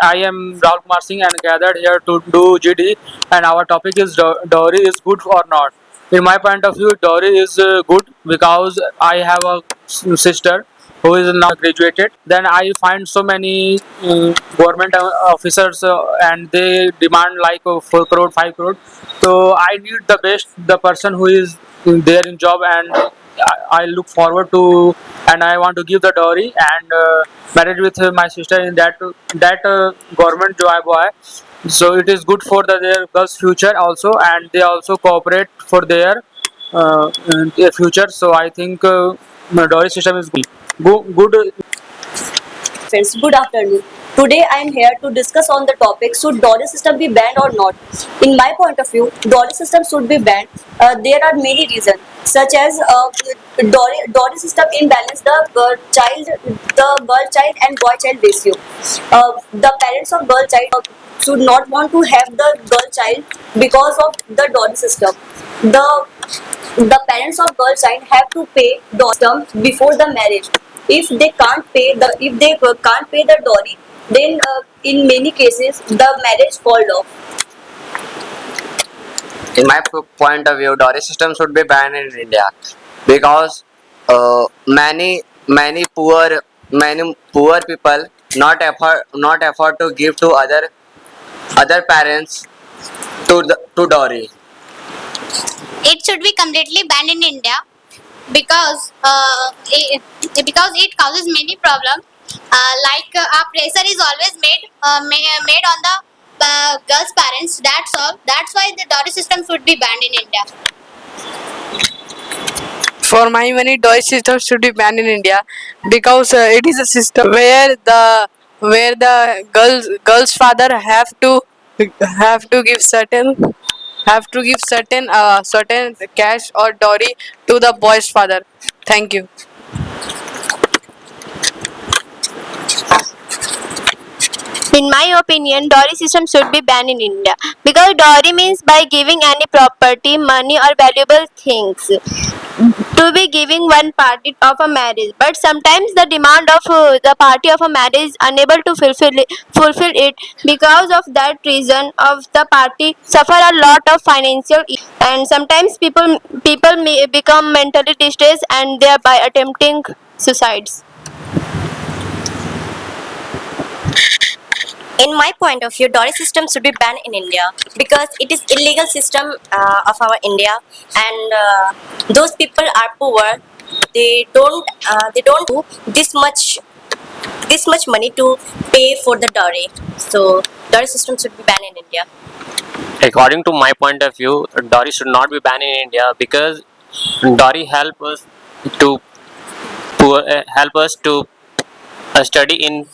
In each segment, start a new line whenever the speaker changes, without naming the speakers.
I am Rahul Kumar Singh and gathered here to do GD. And our topic is dowry is good or not. In my point of view, dowry is good because I have a sister who is now graduated. Then I find so many government officers and they demand like 4 crore, 5 crore. So I need the best, the person who is there in job, and I look forward to, and I want to give the dowry and marriage with my sister in that government job boy. So it is good for their girls' future also, and they also cooperate for their future. So I think the dowry system is good.
Friends, good afternoon. Today I am here to discuss on the topic, should dowry system be banned or not. In my point of view, dowry system should be banned. There are many reasons, such as dowry system imbalance the girl child and boy child ratio. The parents of girl child should not want to have the girl child because of the dowry system. The the parents of girl child have to pay dowry system before the marriage. If they can't pay the dowry, then in many cases the marriage called off.
In my point of view, dowry system should be banned in India because many poor people not afford to give to other parents to dowry.
It should be completely banned in India because it causes many problems. Pressure is always made on the girls' parents. That's all. That's why the dowry system should be banned in India.
For my money, dowry system should be banned in India because it is a system where the girl's father have to give certain cash or dowry to the boy's father. Thank you.
In my opinion, dowry system should be banned in India because dowry means by giving any property, money, or valuable things to be giving one party of a marriage. But sometimes the demand of the party of a marriage is unable to fulfill it. Because of that reason, of the party suffer a lot of financial and sometimes people may become mentally distressed and thereby attempting suicides.
In my point of view, dowry system should be banned in India because it is illegal system of our India, and those people are poor. They don't do this much money to pay for the dowry. So dowry system should be banned in India.
According to my point of view, dowry should not be banned in India because dowry to help us to study in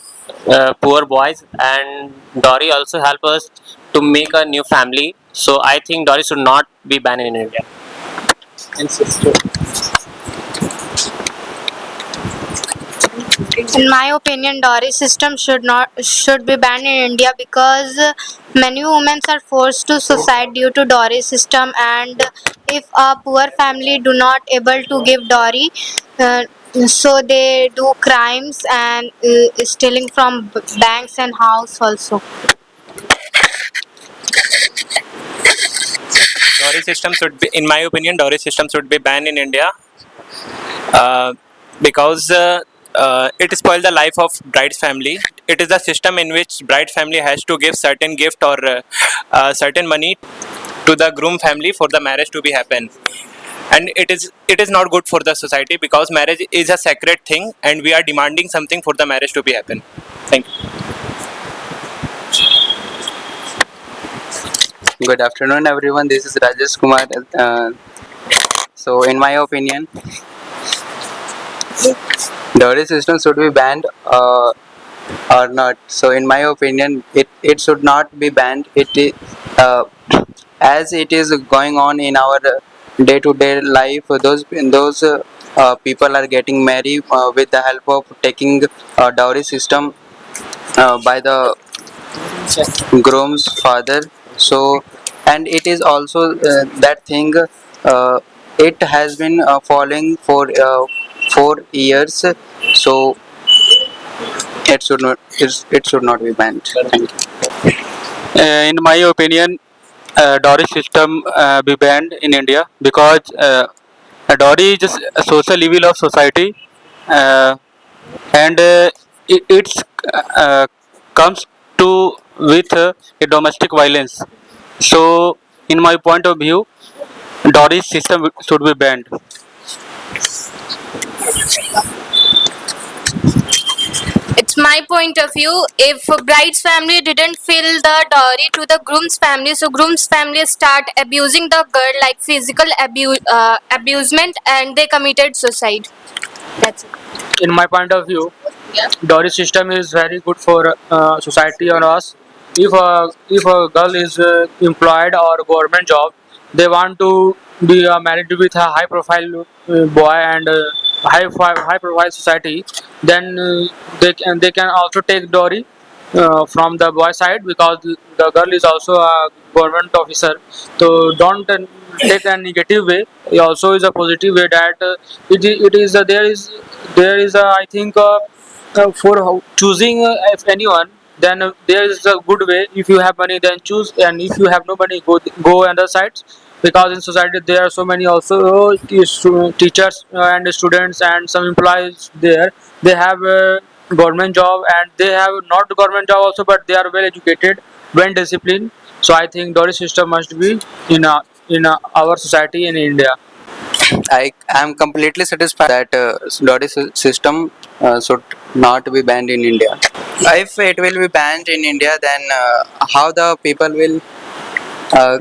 poor boys, and dowry also help us to make a new family. So I think dowry should not be banned in India.
In my opinion, dowry system should be banned in India because many women are forced to suicide due to dowry system, and if a poor family do not able to give dowry, uh, so they do crimes and stealing from banks and house also.
Dowry system should be, in my opinion, dowry system should be banned in India uh, because it spoils the life of bride's family. It is a system in which bride family has to give certain gift or certain money to the groom family for the marriage to be happen, and it is not good for the society because marriage is a sacred thing and we are demanding something for the marriage to be happen. Thank you.
Good afternoon, everyone. This is Rajesh Kumar. So, in my opinion, dowry system should be banned or not. So, in my opinion, it should not be banned. As it is going on in our day-to-day life. Those people are getting married with the help of taking dowry system by the groom's father. So, and it is also that thing, it has been following for 4 years. So it should not be banned. Thank you.
In my opinion, dowry system be banned in India because a dowry is just a social evil of society, uh, and it's uh, comes to with a domestic violence. So, in my point of view, dowry system should be banned.
It's my point of view. If bride's family didn't fill the dowry to the groom's family, so groom's family start abusing the girl like physical abusement, and they committed suicide. That's it.
In my point of view, dowry system is very good for society or us. If a girl is employed or government job, they want to be married with a high profile boy and high profile society. Then they can also take dowry from the boy side because the girl is also a government officer. So don't take a negative way. It also is a positive way that it is there is a I think for choosing if anyone, then there is a good way. If you have money, then choose, and if you have no money, go other sides, because in society there are so many also teachers and students and some employees there. They have a government job and they have not government job also, but they are well educated, well disciplined. So I think dowry system must be in our society in India.
I am completely satisfied that dowry system should not be banned in India. If it will be banned in India, then how the people will uh,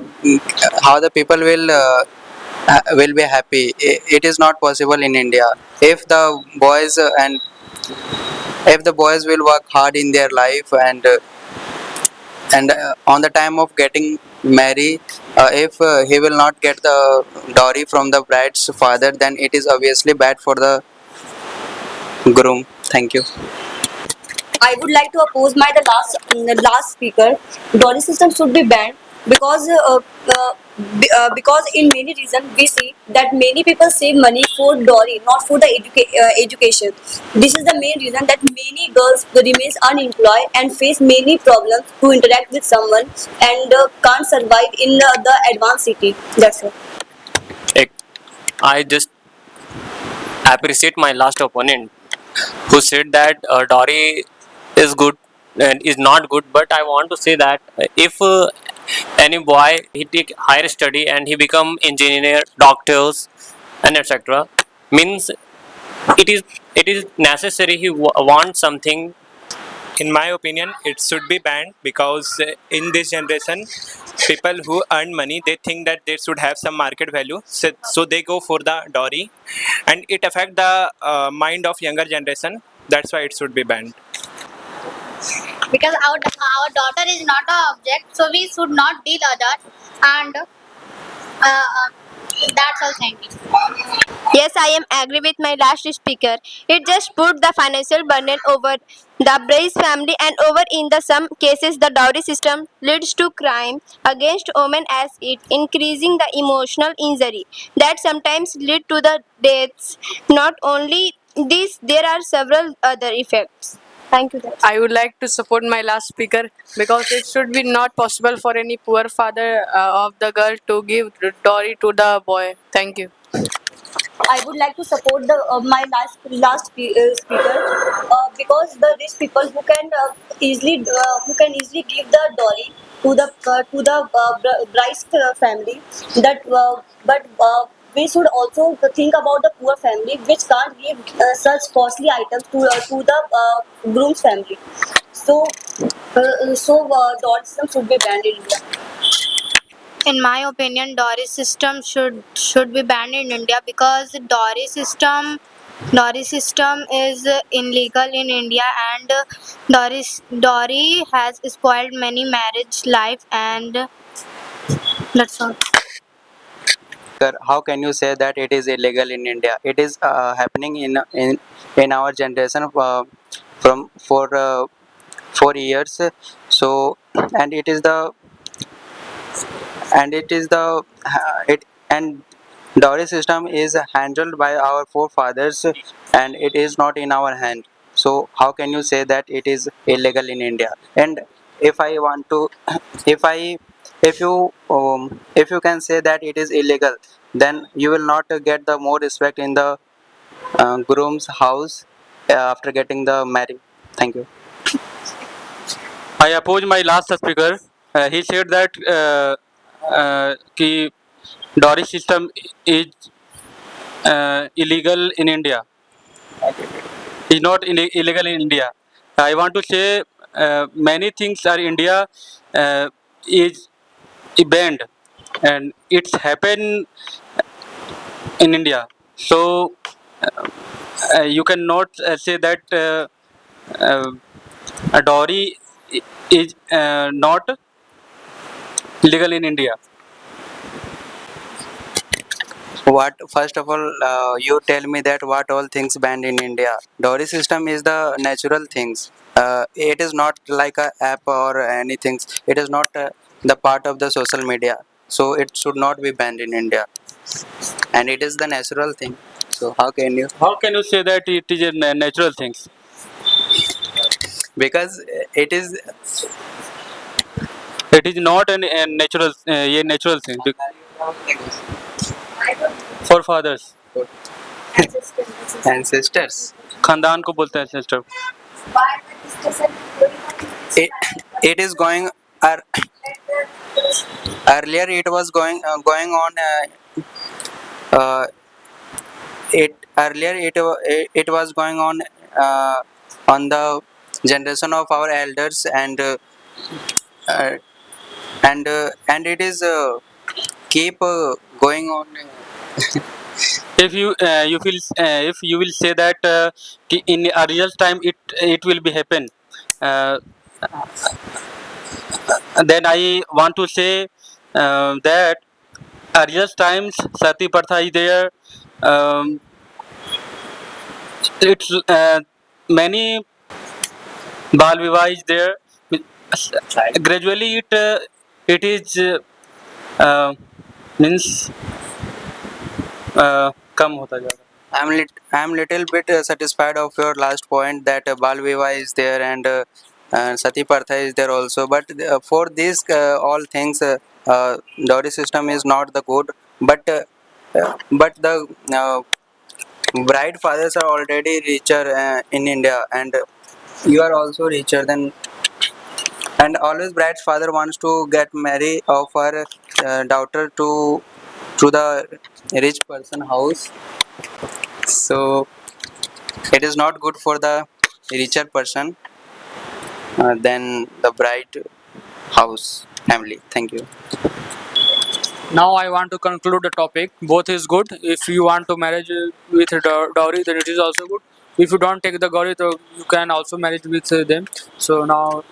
will be happy? It is not possible in India. If the boys and if the boys will work hard in their life and on the time of getting married, if he will not get the dowry from the bride's father, then it is obviously bad for the groom. Thank you.
I would like to oppose the last speaker. Dowry system should be banned because because in many reasons we see that many people save money for dowry, not for the education. This is the main reason that many girls remains unemployed and face many problems to interact with someone and can't survive in the advanced city. That's all.
Like, I just appreciate my last opponent who said that dowry is good and is not good. But I want to say that if any boy he take higher study and he become engineer, doctors, and etc., means it is necessary he wants something.
In my opinion, it should be banned because in this generation, people who earn money they think that they should have some market value, so they go for the dowry, and it affect the mind of younger generation. That's why it should be banned.
Because our daughter is not an object, so we should not deal other. And that's all. Thank you.
Yes, I am agree with my last speaker. It just put the financial burden over the Brace family, and over in the some cases the dowry system leads to crime against women, as it increasing the emotional injury that sometimes lead to the deaths. Not only this, there are several other effects. Thank you.
I would like to support my last speaker because it should be not possible for any poor father of the girl to give dowry to the boy. Thank you.
I would like to support the speaker because the rich people who can easily give the dowry to the bride's family, that but we should also think about the poor family which can't give such costly items to the groom's family. So dowry system should be banned in India.
In my opinion, dowry system should be banned in India because dowry system is illegal in India, and dowry has spoiled many marriage life, and that's all.
Sir, how can you say that it is illegal in India? It is happening in our generation from for 4 years. So, and it is the it and dowry system is handled by our forefathers, and it is not in our hand. So how can you say that it is illegal in India? And if I want to, if I, if you can say that it is illegal, then you will not get the more respect in the groom's house after getting the married. Thank you.
I oppose my last speaker. He said that कि dowry system is illegal in India. Is not illegal in India. I want to say many things are India is banned, and it's happened in India. So you cannot say that a dowry is not legal in India.
What, first of all, you tell me that what all things banned in India. Dowry system is the natural things. It is not like a app or anything. It is not the part of the social media. So it should not be banned in India. And it is the natural thing. So how can you?
How can you say that it is a natural things?
Because it is.
It is not a natural ये natural thing for fathers.
Ancestors.
खानदान को बोलते हैं ancestor.
It is going. Earlier it was going on. It was going on the generation of our elders, and it is keep going on.
If you will say that कि in earlier time it will be happen, then I want to say that earlier times sati pratha is there. It's many bal vivah is there. Gradually it is means कम होता जा रहा है.
I'm little bit satisfied of your last point that Bal Vivaha is there, and Sati Partha is there also. But for these all things, dowry system is not the good. But the bride fathers are already richer in India, and you are also richer than. And always bride's father wants to get married of her daughter to the rich person house. So it is not good for the richer person than the bride house family. Thank you.
Now I want to conclude the topic. Both is good. If you want to marriage with dowry, then it is also good. If you don't take the dowry, so you can also marry with them. So now